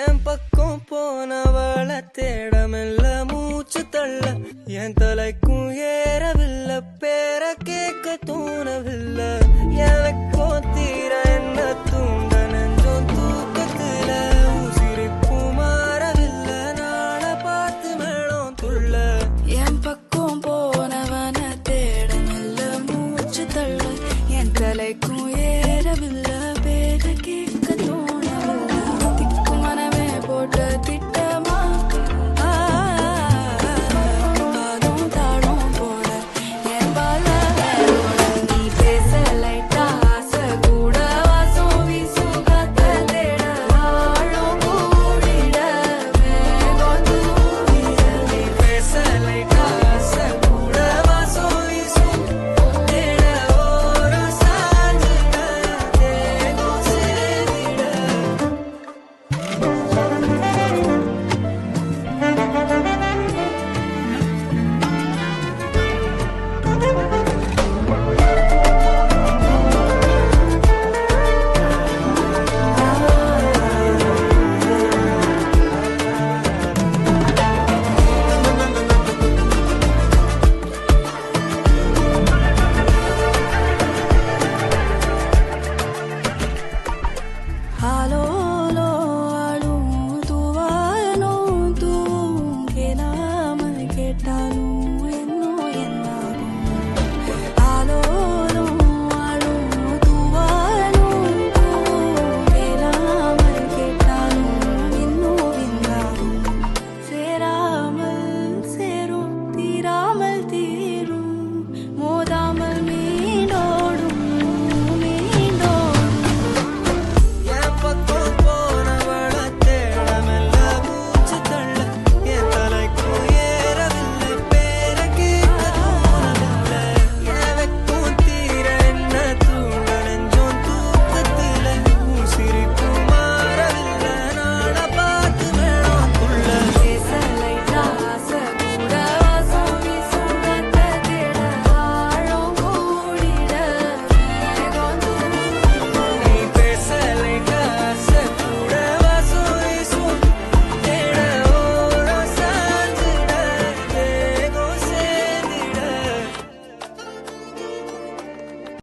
என் பக்கம் போனவள தேடமில்ல மூச்சு தள்ள என் தலைக்கும் ஏறவில்லை பேர கேட்க தோணவில்லை எனக்கோ தீர என்ன தூண்ட நெஞ்சோம் தூக்கத்துல உசிரிப்பும் மாறவில்லை நாள பார்த்து மேளம் துள்ள என் பக்கம் போனவன தேடமில்ல மூச்சு தள்ள என் தலைக்கும் ஏறவில்லை பேர கேட்க தோணவில்லை திக்கு மனமே போட்ட திட்டமா பாதம் தாளம் போட என் பால நீ பேச லைட்டா ஆசை கூட வாசம் வீசும் காத்த தேட ஆழம் கூடிட மேகம் தூவிட நீ பேச லைட்டா ஆசை கூட வாசம் வீசும் தேட ஓரம் சாஞ்சிட தேகம் சேரிட ஹலோ